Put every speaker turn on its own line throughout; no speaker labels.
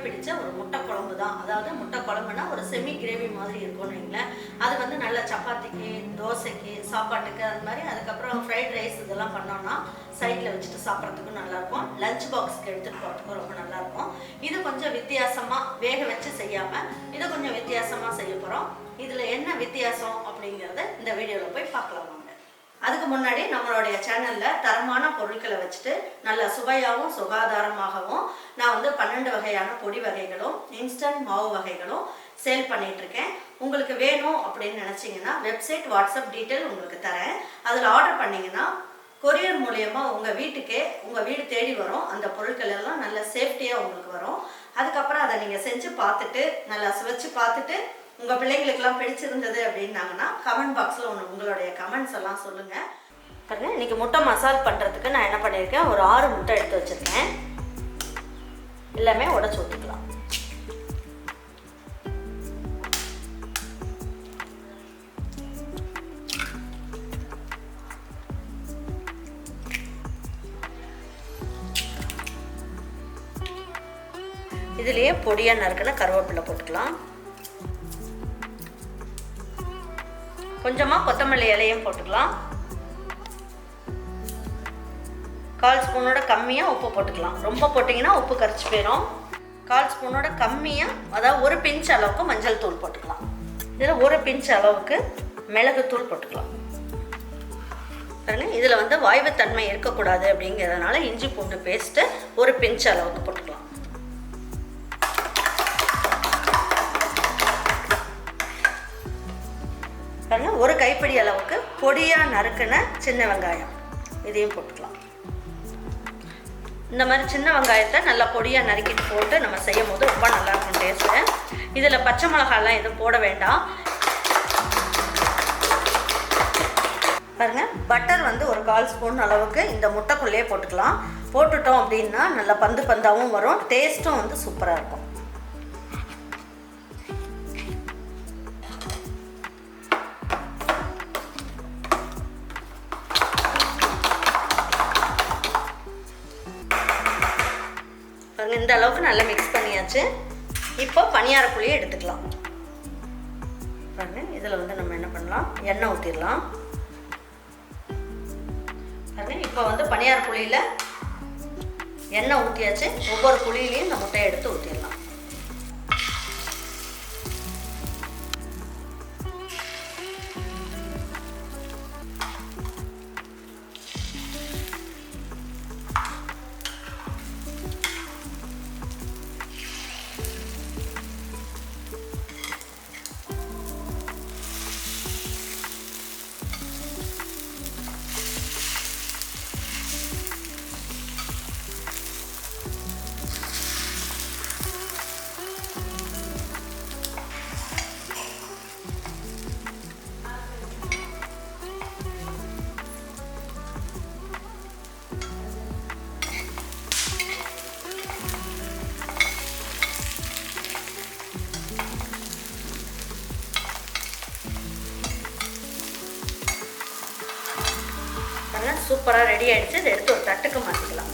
பிடிச்ச ஒரு முட்டை குழம்பு தான். அதாவது முட்டை குழம்புனா ஒரு செமி கிரேவி மாதிரி இருக்கும்னு வைங்களேன். அது வந்து நல்ல சப்பாத்திக்கு, தோசைக்கு, சாப்பாட்டுக்கு அது மாதிரி, அதுக்கப்புறம் ஃப்ரைட் ரைஸ் இதெல்லாம் பண்ணோம்னா சைடில் வச்சுட்டு சாப்பிட்றதுக்கும் நல்லாயிருக்கும். லஞ்ச் பாக்ஸ்க்கு எடுத்துகிட்டு போகிறதுக்கும் ரொம்ப நல்லாயிருக்கும். இது கொஞ்சம் வித்தியாசமாக வேக வச்சு செய்யாமல் இதை கொஞ்சம் வித்தியாசமாக செய்ய போகிறோம். இதில் என்ன வித்தியாசம் அப்படிங்கிறத இந்த வீடியோவில் போய் பார்க்கலாம். அதுக்கு முன்னாடி நம்மளுடைய சேனலில் தரமான பொருட்களை வச்சுட்டு நல்ல சுவையாகவும் சுகாதாரமாகவும் நான் வந்து 12 வகையான பொடி வகைகளும் இன்ஸ்டன்ட் மாவு வகைகளும் சேல் பண்ணிகிட்ருக்கேன். உங்களுக்கு வேணும் அப்படின்னு நினச்சிங்கன்னா வெப்சைட், வாட்ஸ்அப் டீட்டெயில் உங்களுக்கு தரேன். அதில் ஆர்டர் பண்ணிங்கன்னா கொரியர் மூலியமாக உங்கள் வீட்டுக்கே உங்கள் வீடு தேடி வரும். அந்த பொருட்கள் எல்லாம் நல்ல சேஃப்டியாக உங்களுக்கு வரும். அதுக்கப்புறம் அதை நீங்கள் செஞ்சு பார்த்துட்டு நல்லா சுவைச்சு பார்த்துட்டு உங்கள் பிள்ளைங்களுக்கெல்லாம் பிடிச்சிருந்தது அப்படின்னாங்கன்னா கமெண்ட் பாக்ஸில் உங்களுடைய கமெண்ட்ஸ் எல்லாம் சொல்லுங்கள். பாருங்கள், இன்றைக்கி முட்டை மசால் பண்ணுறதுக்கு நான் என்ன பண்ணியிருக்கேன், ஒரு 6 முட்டை எடுத்து வச்சுருக்கேன். எல்லாமே உடச்சி ஊற்றிக்கலாம். இதுலேயே பொடியாக நறுக்குன கருவேப்பிலை போட்டுக்கலாம். கொஞ்சமாக கொத்தமல்லி இலையும் போட்டுக்கலாம். 1/4 ஸ்பூனோட கம்மியாக உப்பு போட்டுக்கலாம். ரொம்ப போட்டிங்கன்னா உப்பு கரைச்சி போயிடும். 1/4 ஸ்பூனோட கம்மியாக, அதாவது 1 பிஞ்ச் அளவுக்கு மஞ்சள் தூள் போட்டுக்கலாம். இதில் 1 பிஞ்ச் அளவுக்கு மிளகுத்தூள் போட்டுக்கலாம். பாருங்க, இதில் வந்து வாய்வுத்தன்மை இருக்கக்கூடாது அப்படிங்கிறதுனால இஞ்சி பூண்டு பேஸ்ட்டு 1 பிஞ்ச் அளவுக்கு போட்டுக்கலாம். பாருங்க, 1 கைப்பிடி அளவுக்கு பொடியாக நறுக்குன சின்ன வெங்காயம் இதையும் போட்டுக்கலாம். இந்த மாதிரி சின்ன வெங்காயத்தை நல்லா பொடியாக நறுக்கிட்டு போட்டு நம்ம செய்யும் போது ரொம்ப நல்லாயிருக்கும் டேஸ்ட்டு. இதில் பச்சை மிளகாலாம் எதுவும் போட வேண்டாம். பாருங்கள், பட்டர் வந்து ஒரு 1/4 ஸ்பூன் அளவுக்கு இந்த முட்டைக்குள்ளேயே போட்டுக்கலாம். போட்டுட்டோம் அப்படின்னா நல்லா பந்து பந்தாகவும் வரும், டேஸ்ட்டும் வந்து சூப்பராக இருக்கும். இந்த அளவுக்கு நல்லா மிக்ஸ் பண்ணியாச்சு. இப்போ பணியாரக்குழியை எடுத்துக்கலாம். பாருங்க, இதில் வந்து நம்ம என்ன பண்ணலாம், எண்ணெய் ஊற்றிடலாம். பாருங்க, இப்போ வந்து பணியாரக்குழியில் எண்ணெய் ஊற்றியாச்சு. ஒவ்வொரு குழியிலையும் இந்த முட்டையை எடுத்து ஊற்றிடலாம். சூப்பராக ரெடி ஆகிடுச்சு. இதை எடுத்து ஒரு தட்டுக்கு மாற்றிக்கலாம்.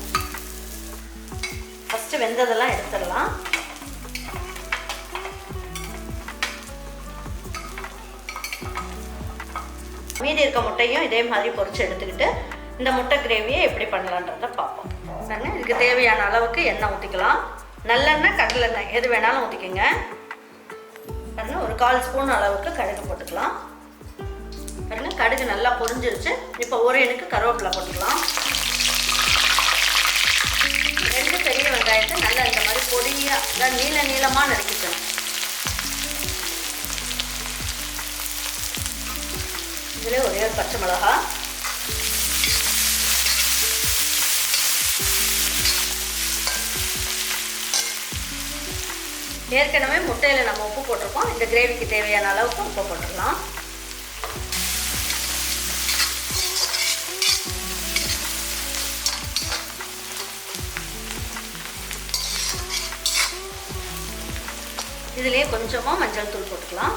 ஃபஸ்ட்டு வெந்ததெல்லாம் எடுத்துடலாம். மீதி இருக்க முட்டையும் இதே மாதிரி பொரிச்சு எடுத்துக்கிட்டு இந்த முட்டை கிரேவியை எப்படி பண்ணலான்றதை பார்ப்போம். இதுக்கு தேவையான அளவுக்கு எண்ணெய் ஊற்றிக்கலாம். நல்லெண்ணெய், கடலெண்ணெய் எது வேணாலும் ஊற்றிக்கோங்க. ஒரு 1/4 ஸ்பூன் அளவுக்கு கடுகு போட்டுக்கலாம். பாருங்க, கடுகு நல்லா பொரிஞ்சிருச்சு. இப்போ 1 இனுக்கு கருவேப்பிலை போட்டுக்கலாம். 2 பெரிய வெங்காயத்தை நல்லா இந்த மாதிரி பொடியாக நீளமாக நறுக்கிக்கணும். இதில் ஒரே ஒரு பச்சை மிளகா, ஏற்கனவே முட்டையில் நம்ம உப்பு போட்டிருக்கோம். இந்த கிரேவிக்கு தேவையான அளவுக்கு உப்பு போட்டுக்கலாம். இதுலேயே கொஞ்சமாக மஞ்சள் தூள் போட்டுக்கலாம்.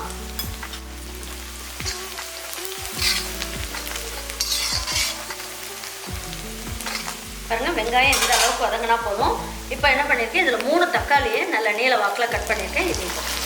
பாருங்கள், வெங்காயம் இந்த அளவுக்கு வதங்கினா போதும். இப்போ என்ன பண்ணியிருக்கேன், இதில் 3 தக்காளியை நல்ல நீல வாக்கில் கட் பண்ணியிருக்கேன். இதையும் போட்டுக்கலாம்.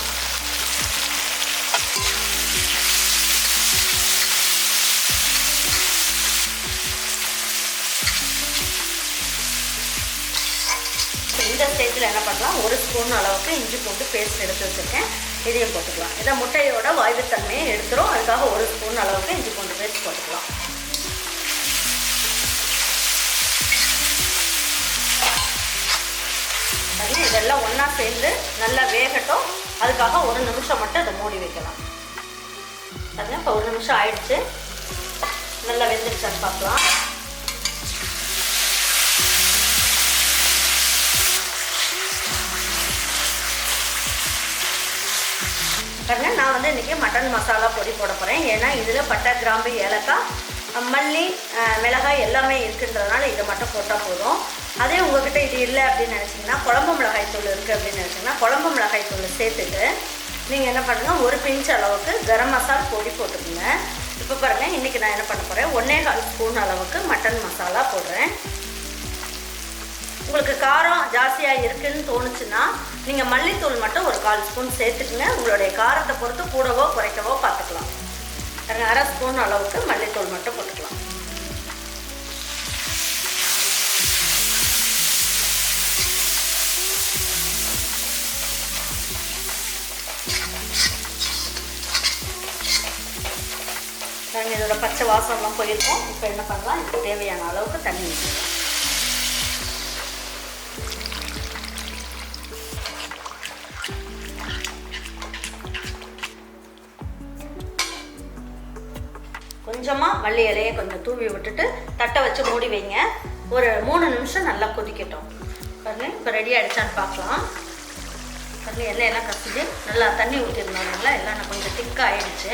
இந்த ஸ்டேஜில் என்ன பண்ணலாம், 1 ஸ்பூன் அளவுக்கு இஞ்சி பூண்டு பேஸ்ட் எடுத்து வச்சுருக்கேன். இதையும் போட்டுக்கலாம். இதை முட்டையோட வாய்வுத்தன்மையை எடுத்துரும். அதுக்காக 1 ஸ்பூன் அளவுக்கு இஞ்சி பூண்டு பேஸ்ட் போட்டுக்கலாம். இதெல்லாம் ஒன்றா சேர்ந்து நல்லா வேகட்டும். அதுக்காக 1 நிமிஷம் மட்டும் அதை மூடி வைக்கலாம். பாருங்க, இப்போ 1 நிமிஷம் ஆயிடுச்சு. நல்லா வெந்துருச்சான்னு பார்க்கலாம். பாருங்க, நான் வந்து இன்றைக்கி மட்டன் மசாலா பொடி போட போகிறேன். ஏன்னா இதில் பட்டை, கிராம்பு, ஏலக்காய், மல்லி, மிளகாய் எல்லாமே இருக்குன்றதுனால இதை மட்டும் போட்டால் போதும். அதே உங்கள்கிட்ட இது இல்லை அப்படின்னு நினச்சிங்கன்னா, குழம்பு மிளகாய் தூள் இருக்குது அப்படின்னு நினச்சிங்கன்னா குழம்பு மிளகாய் தூள் சேர்த்துட்டு நீங்கள் என்ன பண்ணுங்கள், 1 பிஞ்ச் அளவுக்கு கரம் மசாலா பொடி போட்டுக்கோங்க. இப்போ பாருங்கள், இன்றைக்கி நான் என்ன பண்ண போகிறேன், 1.25 ஸ்பூன் அளவுக்கு மட்டன் மசாலா போடுறேன். உங்களுக்கு காரம் ஜாஸ்தியாக இருக்குதுன்னு தோணுச்சுன்னா நீங்கள் மல்லித்தூள் மட்டும் ஒரு 1/4 ஸ்பூன் சேர்த்துக்குங்க. உங்களுடைய காரத்தை பொறுத்து கூடவோ குறைக்கவோ பார்த்துக்கலாம். 1/2 ஸ்பூன் அளவுக்கு மல்லித்தூள் மட்டும் போட்டுக்கலாம். நாங்கள் இதோட பச்சை வாசம்லாம் போயிருக்கோம். இப்போ என்ன பண்ணலாம், இதுக்கு தேவையான அளவுக்கு தண்ணி ஊற்றிக்கலாம். கொஞ்சமாக மல்லி இலையை கொஞ்சம் தூவி விட்டுட்டு தட்டை வச்சு மூடி வைங்க. ஒரு 3 நிமிஷம் நல்லா கொதிக்கட்டும். பாருங்க, இப்போ ரெடி ஆகிடுச்சான்னு பார்க்கலாம். பாருங்க, எண்ணெயெல்லாம் கசிஞ்சு நல்லா தண்ணி ஊற்றிருந்தோம்ல, எல்லாம் கொஞ்சம் திக்காக ஆகிடுச்சு.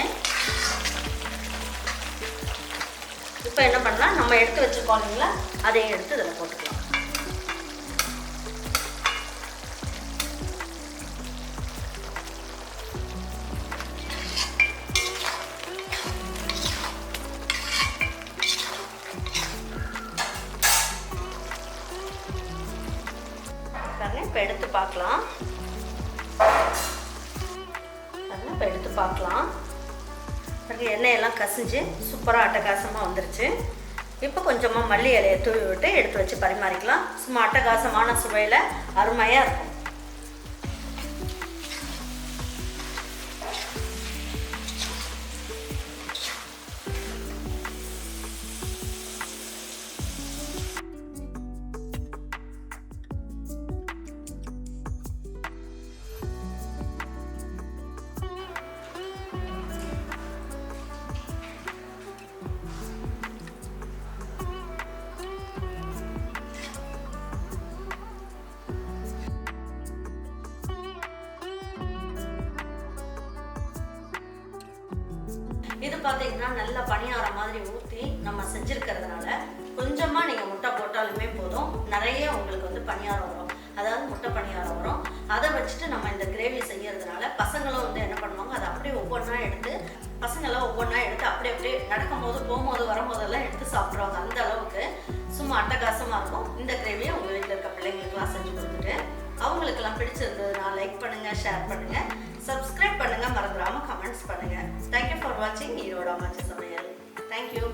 இப்போ என்ன பண்ணலாம், நம்ம எடுத்து வச்சுருக்கோம் இல்லைங்களா, அதையும் எடுத்து இதில் போட்டுக்கலாம். இப்போ எடுத்து பார்க்கலாம். இப்போ எடுத்து பார்க்கலாம். எண்ணெயெல்லாம் கசிஞ்சு சூப்பராக அட்டகாசமாக வந்துருச்சு. இப்போ கொஞ்சமாக மல்லி இலையை தூவி விட்டு எடுத்து வச்சு பரிமாறிக்கலாம். சும்மா அட்டகாசமான சுவையில் அருமையாக இருக்கும். இது பார்த்தீங்கன்னா நல்லா பணியாரம் மாதிரி ஊற்றி நம்ம செஞ்சுருக்கிறதுனால கொஞ்சமாக நீங்கள் முட்டை போட்டாலுமே போதும், நிறைய உங்களுக்கு வந்து பணியாரம் வரும். அதாவது முட்டை பணியாரம் வரும். அதை வச்சுட்டு நம்ம இந்த கிரேவி செய்யறதுனால பசங்களும் வந்து என்ன பண்ணுவாங்க, அதை அப்படியே ஒவ்வொன்றா எடுத்து அப்படியே நடக்கும்போது, போகும்போது, வரும்போதெல்லாம் எடுத்து சாப்பிட்ருவாங்க. அந்த அளவுக்கு சும்மா அட்டகாசமாக இருக்கும். இந்த கிரேவியை உங்கள் வீட்டில் இருக்க பிள்ளைங்களுக்குலாம் செஞ்சு கொடுத்துட்டு அவங்களுக்கெல்லாம் பிடிச்சிருந்ததுன்னா லைக் பண்ணுங்கள், ஷேர் பண்ணுங்கள், சப்ஸ்கிரைப் பண்ணுங்கள், மறந்துடாமல் கமெண்ட்ஸ் பண்ணுங்கள். தேங்க்யூ ஃபார் வாட்சிங் ஈரோடு அம்மாச்சி சமையல். தேங்க்யூ.